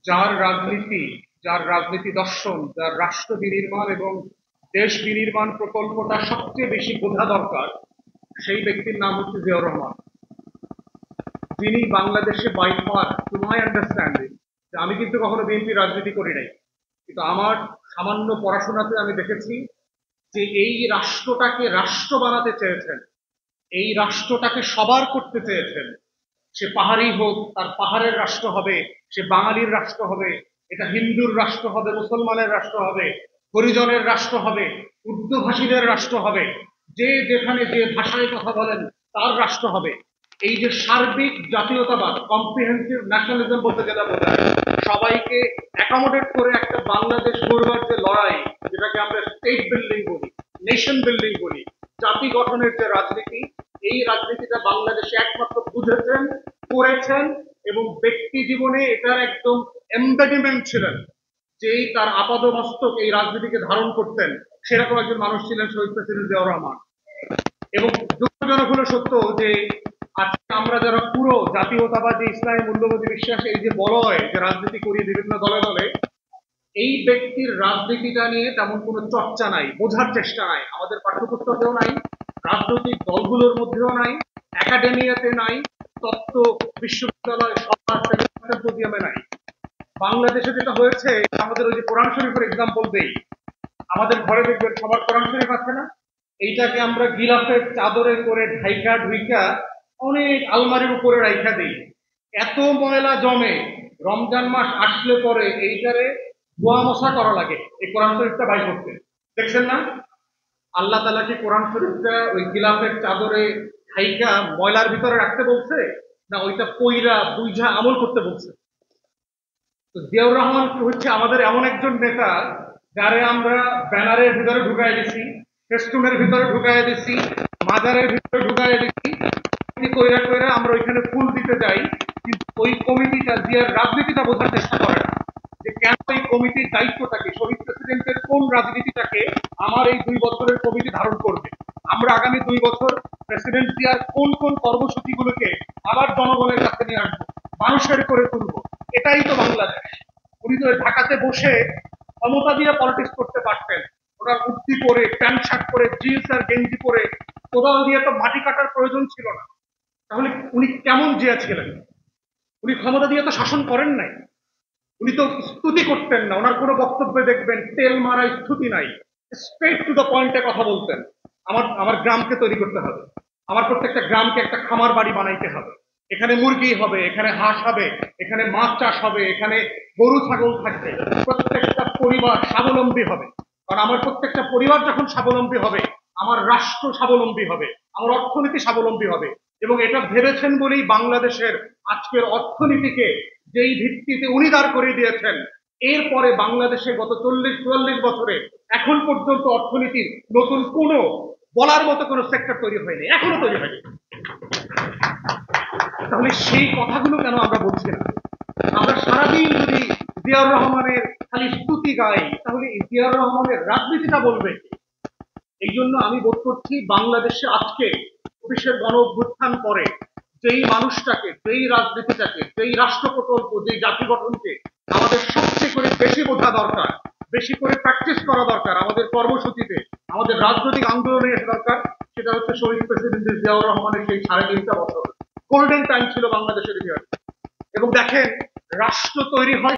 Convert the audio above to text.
যার রাজনীতি, যার রাজনীতি দর্শন, যার রাষ্ট্র বিনির্মাণ এবং দেশ বিনির্মাণ প্রকল্পটা সবচেয়ে বেশি বোঝা দরকার, সেই ব্যক্তির নাম হচ্ছে জিয়াউর রহমান। যিনি বাংলাদেশে by far, to my understanding, আমি কিন্তু কখনো বিএনপি রাজনীতি করি নাই, কিন্তু আমার সামান্য পড়াশোনাতে আমি দেখেছি যে এই রাষ্ট্রটাকে রাষ্ট্র বানাতে চেয়েছেন, এই রাষ্ট্রটাকে সবার করতে চেয়েছেন। সে পাহাড়ি হোক, তার পাহাড়ের রাষ্ট্র হবে, সে বাঙালির রাষ্ট্র হবে, এটা হিন্দুর রাষ্ট্র হবে, মুসলমানের রাষ্ট্র হবে, হরিজনের রাষ্ট্র হবে, উর্দুভাষীদের রাষ্ট্র হবে, যে যেখানে যে ভাষায় কথা বলেন তার রাষ্ট্র হবে। এই যে সার্বিক জাতীয়তাবাদ, কম্প্রিহেন্সিভ ন্যাশনালিজম বলতে যেটা বোঝায়, সবাইকে অ্যাকোমোডেট করে একটা বাংলাদেশ গড়বার যে লড়াই, যেটাকে আমরা স্টেট বিল্ডিং বলি, নেশন বিল্ডিং বলি, জাতি গঠনের যে রাজনীতি, এই রাজনীতিটা বাংলাদেশে একমাত্র বুঝেছেন, করেছেন এবং ব্যক্তি জীবনে এটার একদম এমবেডিমেন্ট ছিলেন। যেই তার আপাদমস্তক এই রাজনীতিকে ধারণ করতেন, সেরকম একজন মানুষ ছিলেন শহীদ প্রেসিডেন্ট জিয়াউর রহমান। এবং দুঃখজনক হলো সত্য যে আজকে আমরা যারা পুরো জাতীয়তাবাদী ইসলামী মূল্যবোধী বিশ্বাস, এই যে বলয় যে রাজনীতি করি বিভিন্ন দলে দলে, এই ব্যক্তির রাজনীতিটা নিয়ে তেমন কোনো চর্চা নাই, বোঝার চেষ্টা নাই, আমাদের পাঠ্যপুস্তকেও নাই, রাজনৈতিক দলগুলোর মধ্যেও নাই, একাডেমিয়াতে নাই, তত্ত্ব বিশ্ববিদ্যালয় সভা সিম্পোজিয়ামে নাই। বাংলাদেশে যেটা হয়েছে, আমাদের ওই যে কোরআন শরীফের এক্সাম্পল দেই, আমাদের ঘরে দেখবেন সবার কোরআন শরীফ আছে না, এইটাকে আমরা গিলাফের চাদরে করে ঢাইকা ঢুইকা অনেক আলমারির উপরে রাইখা দিই। এত ময়লা জমে, রমজান মাস আসলে পরে এইটারে ধোয়া মশা করা লাগে এই কোরআন শরীফটা বাই করতে। দেখছেন না? আল্লাহ তাআলা কি কোরআন শরীফটা ওই গিলাফের চাদরে ঢাইকা ময়লার ভিতরে রাখতে বলছে, না ওইটা পইরা বুইঝা আমল করতে বলছে? তো জিয়াউর রহমান হচ্ছে আমাদের এমন একজন নেতা, যারে আমরা ব্যানারের ভিতরে ঢুকাই দিছি, ফেস্টুনের ভিতরে ঢুকাই দিছি, মাজারের ভিতরে ঢুকাই দিছি, কইরা কইরা আমরা ওইখানে ফুল দিতে যাই, কিন্তু ওই কমিটিটা জিয়ার রাজনীতিটা বোঝার চেষ্টা করে না, যে কেন এই কমিটির দায়িত্বটাকে, শহীদ প্রেসিডেন্টের কোন রাজনীতিটাকে আমার এই 2 বছরের কমিটি ধারণ করবে, আমরা আগামী 2 বছর প্রেসিডেন্ট জিয়ার কোন কোন কর্মসূচিগুলোকে আবার জনগণের কাছে নিয়ে আসবো, মানুষের করে তুলবো। এটাই তো বাংলাদেশ। উনি তো ঢাকাতে বসে ক্ষমতা দিয়ে পলিটিক্স করতে পারতেন, ওনার উর্দি পরে, প্যান্ট শার্ট পরে, জিন্স আর গেঞ্জি পরে, কোদাল দিয়ে তো মাটি কাটার প্রয়োজন ছিল না। তাহলে উনি কেমন জিয়া ছিলেন? উনি ক্ষমতা দিয়ে তো শাসন করেন নাই, উনি তো স্তুতি করতেন না, ওনার কোনো বক্তব্যে দেখবেন তেল মারা স্তুতি নাই, স্ট্রেট টু দ্য পয়েন্টে কথা বলতেন। আমার আমার গ্রামকে তৈরি করতে হবে, আমার প্রত্যেকটা গ্রামকে একটা খামার বাড়ি বানাইতে হবে, এখানে মুরগি হবে, এখানে হাঁস হবে, এখানে মাছ চাষ হবে, এখানে গরু ছাগল থাকবে, প্রত্যেকটা পরিবার স্বাবলম্বী হবে। কারণ আমার প্রত্যেকটা পরিবার যখন স্বাবলম্বী হবে, আমার রাষ্ট্র স্বাবলম্বী হবে, আমার অর্থনীতি স্বাবলম্বী হবে। এবং এটা ভেবেছেন বলেই বাংলাদেশের আজকের অর্থনীতিকে যেই ভিত্তিতে উনি দাঁড় করিয়ে দিয়েছেন, এরপরে বাংলাদেশে গত 40-44 বছরে এখন পর্যন্ত অর্থনীতির নতুন কোনো বলার মতো কোনো সেক্টর তৈরি হয়নি, এখনো তৈরি হয়নি। তাহলে সেই কথাগুলো কেন আমরা বলছি না? আমরা সারাদিন যদি জিয়াউর রহমানের খালি স্তুতি গাই, তাহলে জিয়াউর রহমানের রাজনীতিটা বলবে কি? এই জন্য আমি বোধ করছি বাংলাদেশে আজকে 25-এর গণ অভ্যুত্থান পরে যেই মানুষটাকে, যেই রাজনীতিটাকে, যেই রাষ্ট্র প্রকল্প, যেই জাতি গঠনকে আমাদের সবচেয়ে করে বেশি বোঝা দরকার, বেশি করে প্র্যাকটিস করা দরকার, আমাদের কর্মসূচিতে, আমাদের রাজনৈতিক আন্দোলনে এসে দরকার, সেটা হচ্ছে শহীদ প্রেসিডেন্ট জিয়াউর রহমানের সেই 3.5 বছর গোল্ডেন টাইম ছিল বাংলাদেশের ইতিহাসে। এবং দেখেন, রাষ্ট্র তৈরি হয়